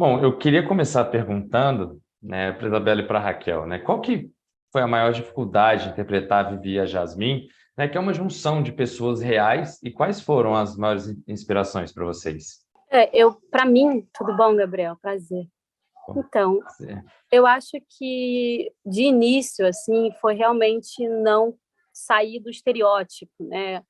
Bom, eu queria começar perguntando, né, para a Isabela e para a Raquel, né, qual que foi a maior dificuldade de interpretar a Vivi e a Jasmine, né, que é uma junção de pessoas reais, e quais foram as maiores inspirações para vocês? Para mim, tudo bom, Gabriel? Prazer. Bom, Então, eu acho que de início, assim, foi realmente não sair do estereótipo, né?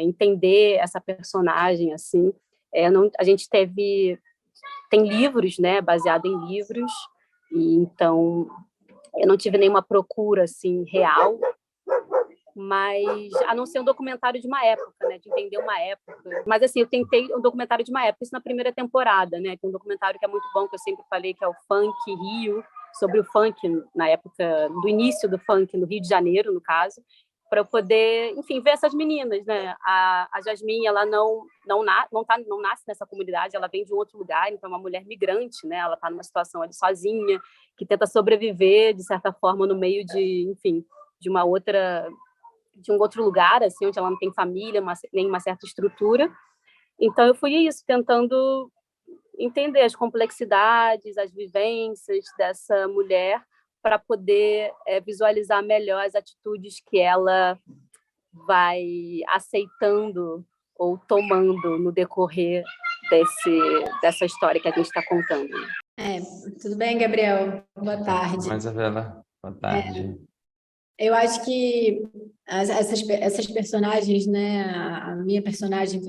Entender essa personagem, assim. A gente tem livros, né? Baseado em livros, e então eu não tive nenhuma procura assim real, mas a não ser um documentário de uma época, né, de entender uma época. Mas assim, eu tentei um documentário de uma época, isso na primeira temporada, né? Tem um documentário que é muito bom, que eu sempre falei, que é o Funk Rio, sobre o funk na época do início do funk no Rio de Janeiro, no caso, para eu poder, enfim, ver essas meninas, né? A Jasmine, ela não nasce nessa comunidade, ela vem de um outro lugar, então é uma mulher migrante, né? Ela está numa situação ali sozinha, que tenta sobreviver de certa forma no meio de, enfim, de um outro lugar, assim, onde ela não tem família, nem uma certa estrutura. Então, eu fui isso, tentando entender as complexidades, as vivências dessa mulher, para poder visualizar melhor as atitudes que ela vai aceitando ou tomando no decorrer dessa história que a gente está contando. Tudo bem, Gabriel? Boa tarde. Mas, Isabela, boa tarde. Eu acho que essas personagens, né? A minha personagem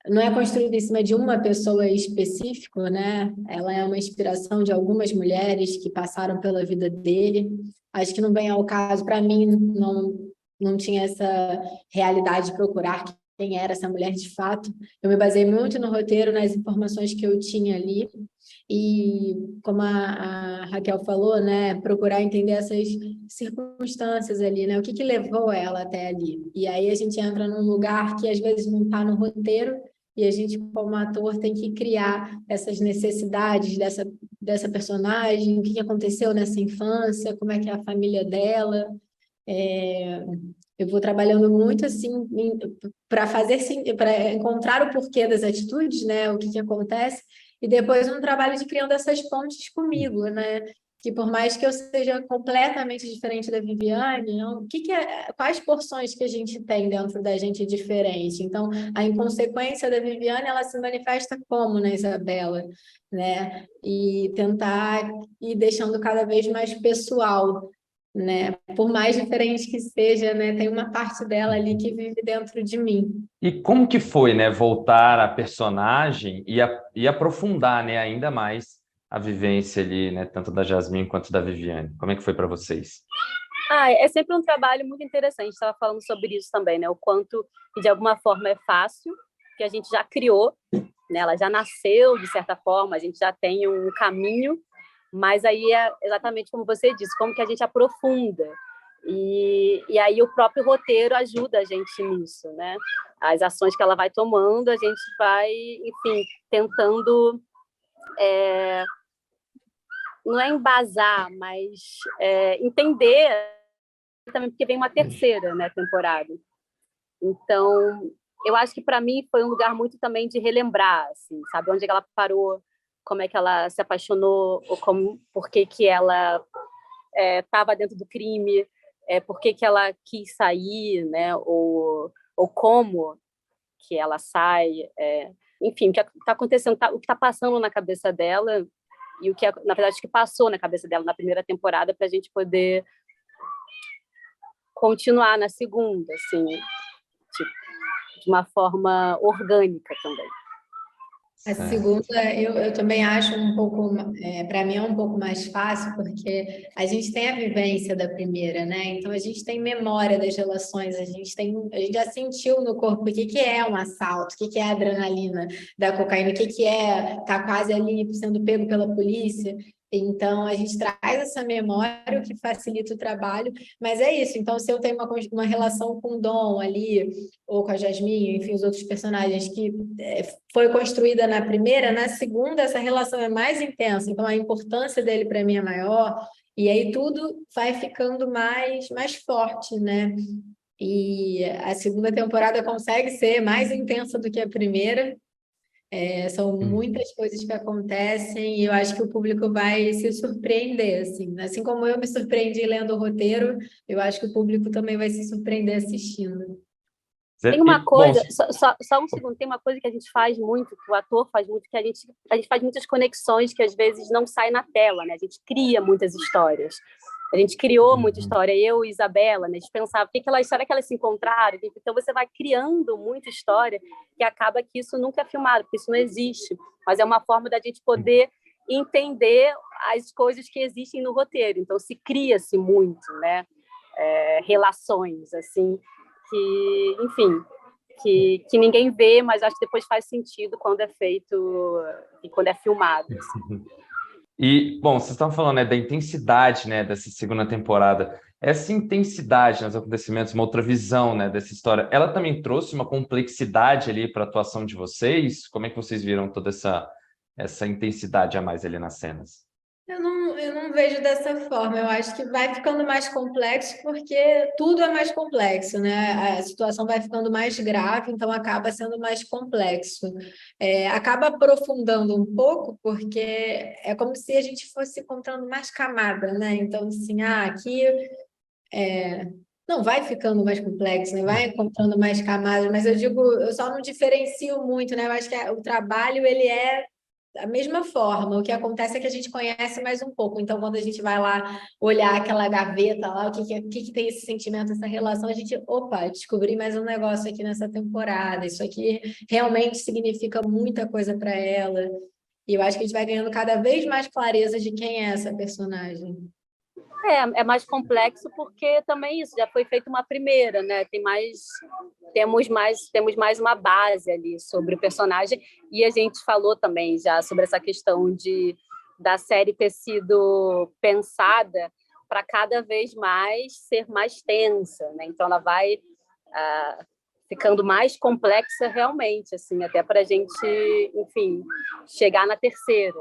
não é construída em cima de uma pessoa específica, né? Ela é uma inspiração de algumas mulheres que passaram pela vida dele. Acho que não vem ao caso, para mim, não tinha essa realidade de procurar quem era essa mulher de fato. Eu me baseei muito no roteiro, nas informações que eu tinha ali. E, como a Raquel falou, né, procurar entender essas circunstâncias ali, né, o que levou ela até ali. E aí a gente entra num lugar que às vezes não está no roteiro, e a gente, como ator, tem que criar essas necessidades dessa personagem, o que aconteceu nessa infância, como é que é a família dela. Eu vou trabalhando muito assim para encontrar o porquê das atitudes, né, o que acontece, e depois um trabalho de criando essas pontes comigo, né? Que por mais que eu seja completamente diferente da Viviane, quais porções que a gente tem dentro da gente diferente? Então, a inconsequência da Viviane, ela se manifesta como na Isabela, né? E tentar ir deixando cada vez mais pessoal, né? Por mais diferente que seja, né? Tem uma parte dela ali que vive dentro de mim. E como que foi, né, voltar a personagem e aprofundar, né, ainda mais a vivência ali, né, tanto da Jasmine quanto da Viviane? Como é que foi para vocês? É sempre um trabalho muito interessante. Estava falando sobre isso também, né? O quanto, de alguma forma, é fácil, que a gente já criou, né? Ela já nasceu, de certa forma, a gente já tem um caminho, mas aí é exatamente como você disse, como que a gente aprofunda. E aí o próprio roteiro ajuda a gente nisso, né? As ações que ela vai tomando, a gente vai, enfim, tentando... não é embasar, mas entender também, porque vem uma terceira, né, temporada. Então, eu acho que para mim foi um lugar muito também de relembrar, assim, sabe, onde ela parou, como é que ela se apaixonou, ou por que ela estava dentro do crime, por que ela quis sair, né, ou como que ela sai, enfim, o que está acontecendo, o que está passando na cabeça dela e o que, na verdade, que passou na cabeça dela na primeira temporada, para a gente poder continuar na segunda, assim, tipo, de uma forma orgânica também. A segunda, eu também acho um pouco, para mim é um pouco mais fácil, porque a gente tem a vivência da primeira, né? Então a gente tem memória das relações, a gente já sentiu no corpo o que é um assalto, o que é a adrenalina da cocaína, o que é estar quase ali sendo pego pela polícia. Então, a gente traz essa memória, o que facilita o trabalho, mas é isso. Então, se eu tenho uma relação com o Dom ali, ou com a Jasmine, enfim, os outros personagens que foi construída na primeira, na segunda essa relação é mais intensa, então a importância dele para mim é maior, e aí tudo vai ficando mais forte, né? E a segunda temporada consegue ser mais intensa do que a primeira, São muitas coisas que acontecem e eu acho que o público vai se surpreender, assim. Assim como eu me surpreendi lendo o roteiro, eu acho que o público também vai se surpreender assistindo. Tem uma coisa, só um segundo, tem uma coisa que a gente faz muito, que o ator faz muito, que a gente faz muitas conexões que às vezes não saem na tela, né? A gente cria muitas histórias. A gente criou muita história, eu e Isabela, né? A gente pensava, será que elas se encontraram? Então você vai criando muita história que acaba que isso nunca é filmado, porque isso não existe. Mas é uma forma da gente poder entender as coisas que existem no roteiro. Então se cria-se muito, né? Relações, assim, que, enfim, que ninguém vê, mas acho que depois faz sentido quando é feito e quando é filmado. Assim. E, bom, vocês estão falando, né, da intensidade, né, dessa segunda temporada. Essa intensidade nos acontecimentos, uma outra visão, né, dessa história, ela também trouxe uma complexidade ali para a atuação de vocês? Como é que vocês viram toda essa intensidade a mais ali nas cenas? Eu não vejo dessa forma. Eu acho que vai ficando mais complexo porque tudo é mais complexo, né? A situação vai ficando mais grave, então acaba sendo mais complexo. Acaba aprofundando um pouco porque é como se a gente fosse contando mais camadas, né? Então, assim, aqui não vai ficando mais complexo, né? Vai encontrando mais camadas, mas eu digo, eu só não diferencio muito, né? Eu acho que o trabalho, ele é da mesma forma, o que acontece é que a gente conhece mais um pouco. Então, quando a gente vai lá olhar aquela gaveta lá, o que tem esse sentimento, essa relação, a gente, opa, descobri mais um negócio aqui nessa temporada. Isso aqui realmente significa muita coisa para ela. E eu acho que a gente vai ganhando cada vez mais clareza de quem é essa personagem. É mais complexo porque também isso já foi feita uma primeira, né? Temos mais uma base ali sobre o personagem e a gente falou também já sobre essa questão da série ter sido pensada para cada vez mais ser mais tensa, né? Então ela vai ficando mais complexa realmente, assim, até para a gente, enfim, chegar na terceira.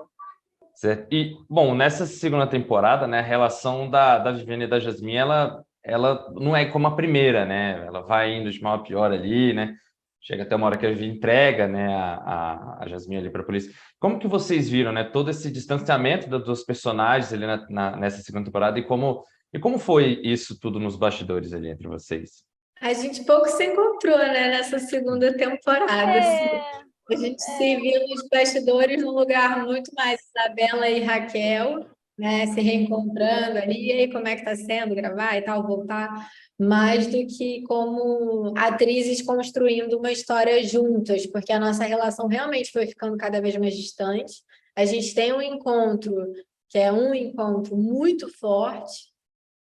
Certo. E, bom, nessa segunda temporada, né, a relação da Viviane e da Jasmine, ela não é como a primeira, né? Ela vai indo de mal a pior ali, né? Chega até uma hora que a Viviane entrega, né, a Jasmine ali para a polícia. Como que vocês viram, né, todo esse distanciamento dos personagens ali nessa segunda temporada e como foi isso tudo nos bastidores ali entre vocês? A gente pouco se encontrou, né, nessa segunda temporada. Assim. A gente se viu nos bastidores num lugar muito mais Isabela e Raquel, né, se reencontrando ali, e aí como é que está sendo gravar e tal, voltar, mais do que como atrizes construindo uma história juntas, porque a nossa relação realmente foi ficando cada vez mais distante. A gente tem um encontro que é um encontro muito forte,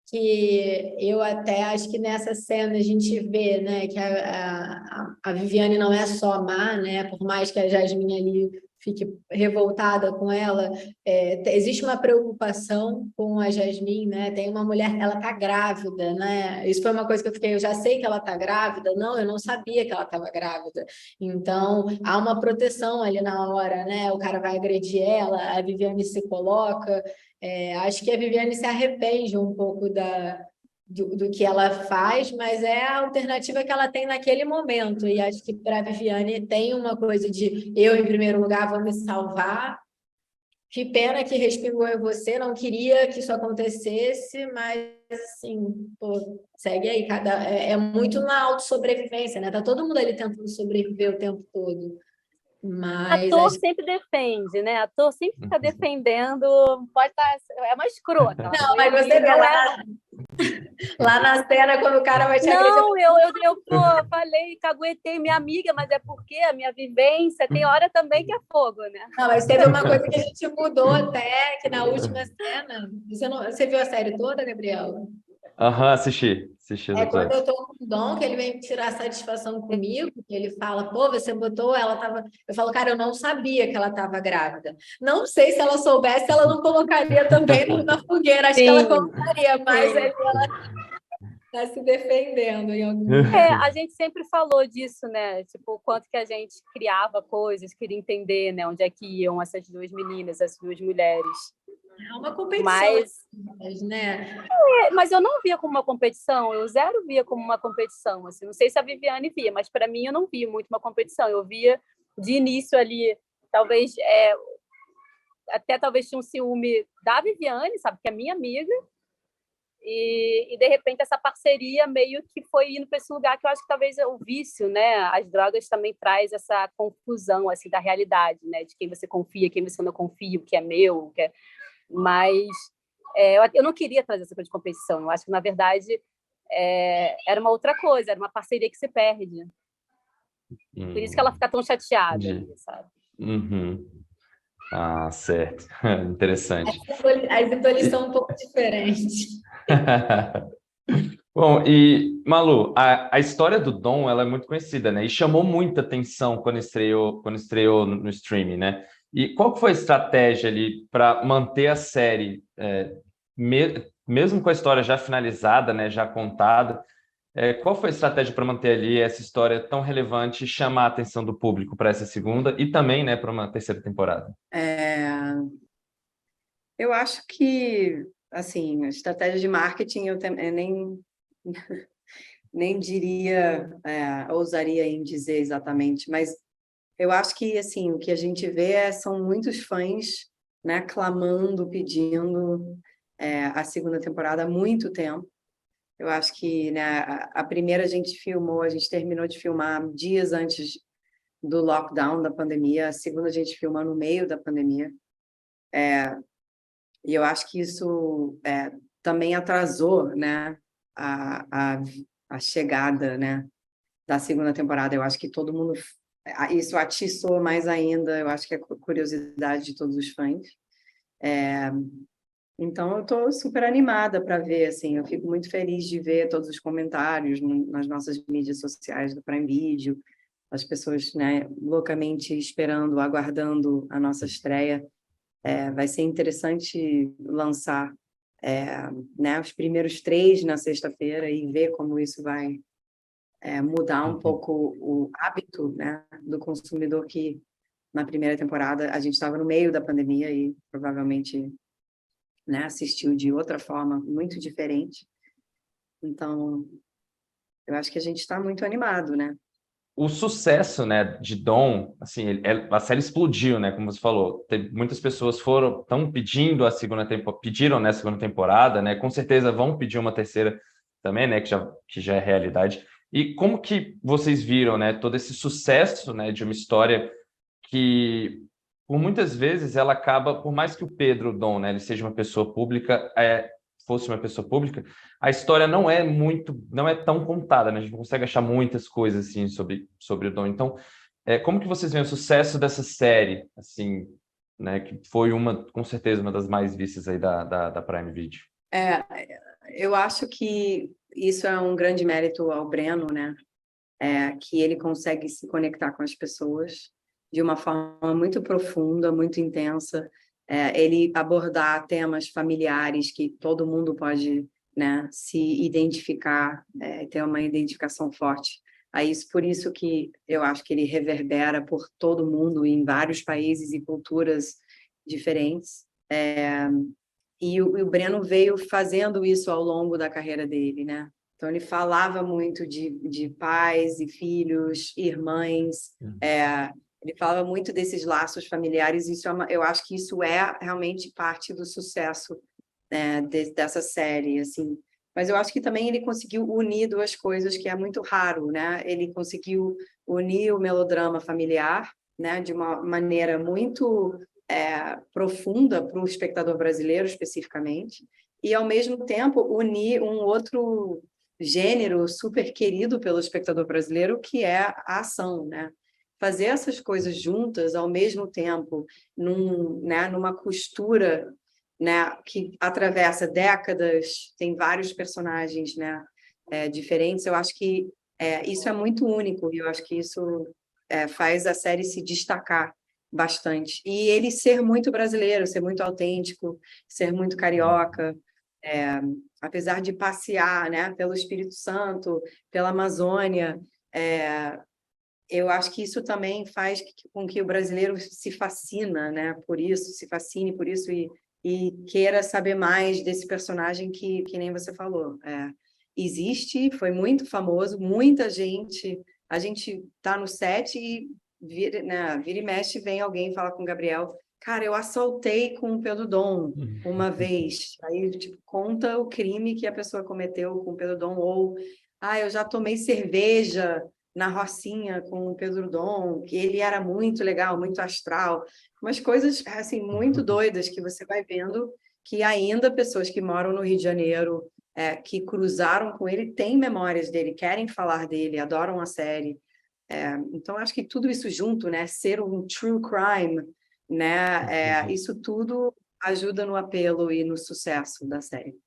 que eu até acho que nessa cena a gente vê, né, que a Viviane não é só má, né, por mais que a Jasmine ali fique revoltada com ela, existe uma preocupação com a Jasmine, né, tem uma mulher, ela tá grávida, né, isso foi uma coisa que eu já sei que ela tá grávida, não, eu não sabia que ela estava grávida, então há uma proteção ali na hora, né, o cara vai agredir ela, a Viviane se coloca. Acho que a Viviane se arrepende um pouco do que ela faz, mas é a alternativa que ela tem naquele momento. E acho que para a Viviane tem uma coisa de eu, em primeiro lugar, vou me salvar. Que pena que respingou em você, não queria que isso acontecesse, mas assim, pô, segue aí. É muito na autossobrevivência, né? Tá todo mundo ali tentando sobreviver o tempo todo. Mas Ator sempre defende, né? Ator sempre está defendendo, pode estar, é uma escrota. Não, mas você vê lá na cena, quando o cara vai te agredir. Não, eu falei, caguetei minha amiga, mas é porque a minha vivência tem hora também que é fogo, né? Não, mas teve uma coisa que a gente mudou até, que na última cena... Você viu a série toda, Gabriela? Assisti os Quando eu episódios. tô com o Dom, que ele vem tirar satisfação comigo, que ele fala, pô, você botou, ela tava... Eu falo, cara, eu não sabia que ela estava grávida. Não sei se ela soubesse, ela não colocaria também na fogueira. Acho que ela colocaria, mas aí ela está se defendendo em algum momento. A gente sempre falou disso, né? Tipo, o quanto que a gente criava coisas, queria entender, né? Onde é que iam essas duas meninas, essas duas mulheres. É uma competição, né? Mas eu não via como uma competição, eu zero via como uma competição. Assim. Não sei se a Viviane via, mas para mim eu não via muito uma competição. Eu via de início ali, talvez até talvez tinha um ciúme da Viviane, sabe, que é minha amiga, e de repente essa parceria meio que foi indo para esse lugar que eu acho que talvez o vício, né, as drogas também traz essa confusão assim da realidade, né, de quem você confia, quem você não confia, o que é meu, o que é... Mas eu não queria trazer essa coisa de competição. Eu acho que na verdade era uma outra coisa, era uma parceria que se perde. Por isso que ela fica tão chateada, sabe? Uhum. Ah, certo. Interessante. As ídolos são um pouco diferentes. Bom, e Malu, a história do Dom, ela é muito conhecida, né? E chamou muita atenção quando estreou no streaming, né? E qual que foi a estratégia ali para manter a série, mesmo com a história já finalizada, né, já contada, qual foi a estratégia para manter ali essa história tão relevante e chamar a atenção do público para essa segunda e também, né, para uma terceira temporada? Eu acho que, assim, a estratégia de marketing eu nem diria, ousaria em dizer exatamente, mas eu acho que, assim, o que a gente vê são muitos fãs, né, clamando, pedindo a segunda temporada há muito tempo. Eu acho que, né, a primeira a gente terminou de filmar dias antes do lockdown da pandemia, a segunda a gente filma no meio da pandemia. E eu acho que isso também atrasou, né, a chegada, né, da segunda temporada. Eu acho que todo mundo... Isso atiçou mais ainda, eu acho que é a curiosidade de todos os fãs. Então, eu estou super animada para ver, assim, eu fico muito feliz de ver todos os comentários nas nossas mídias sociais do Prime Video, as pessoas, né, loucamente esperando, aguardando a nossa estreia. Vai ser interessante lançar né, os primeiros 3 na sexta-feira e ver como isso vai mudar um pouco o hábito, né, do consumidor que, na primeira temporada, a gente estava no meio da pandemia e provavelmente, né, assistiu de outra forma, muito diferente. Então, eu acho que a gente está muito animado, né? O sucesso, né, de Dom, assim, a série explodiu, né, como você falou. Muitas pessoas estão pedindo pediram, né, a segunda temporada, né, com certeza vão pedir uma terceira também, né, que já é realidade. E como que vocês viram, né, todo esse sucesso, né, de uma história que, por muitas vezes, ela acaba, por mais que o Pedro Dom, né, ele seja uma pessoa pública, fosse uma pessoa pública, a história não é tão contada, né? A gente não consegue achar muitas coisas assim sobre o Dom. Então, como que vocês veem o sucesso dessa série, assim, né? Que foi com certeza, uma das mais vistas aí da Prime Video. Eu acho que isso é um grande mérito ao Breno, né? Que ele consegue se conectar com as pessoas de uma forma muito profunda, muito intensa. Ele abordar temas familiares que todo mundo pode, né, se identificar, ter uma identificação forte. Por isso que eu acho que ele reverbera por todo mundo, em vários países e culturas diferentes. E o Breno veio fazendo isso ao longo da carreira dele, né? Então, ele falava muito de pais e filhos, irmãs, ele falava muito desses laços familiares. Eu acho que isso é realmente parte do sucesso dessa série, assim. Mas eu acho que também ele conseguiu unir 2 coisas que é muito raro, né? Ele conseguiu unir o melodrama familiar, né, de uma maneira muito profunda para o espectador brasileiro, especificamente, e, ao mesmo tempo, unir um outro gênero super querido pelo espectador brasileiro, que é a ação, né? Fazer essas coisas juntas ao mesmo tempo, numa costura, né, que atravessa décadas, tem vários personagens, né, diferentes. Eu acho que isso é muito único e eu acho que isso faz a série se destacar bastante. E ele ser muito brasileiro, ser muito autêntico, ser muito carioca, apesar de passear, né, pelo Espírito Santo, pela Amazônia, eu acho que isso também faz com que o brasileiro se fascina, né, se fascine por isso e queira saber mais desse personagem que nem você falou. Existe, foi muito famoso, muita gente... A gente está no set e vira e mexe, vem alguém falar com o Gabriel, cara, eu assaltei com o Pedro Dom uma vez. Aí, tipo, conta o crime que a pessoa cometeu com o Pedro Dom, ou, eu já tomei cerveja na Rocinha com o Pedro Dom, que ele era muito legal, muito astral. Umas coisas, assim, muito doidas que você vai vendo que ainda pessoas que moram no Rio de Janeiro, que cruzaram com ele, têm memórias dele, querem falar dele, adoram a série. Então, acho que tudo isso junto, né? Ser um true crime, né? Isso tudo ajuda no apelo e no sucesso da série.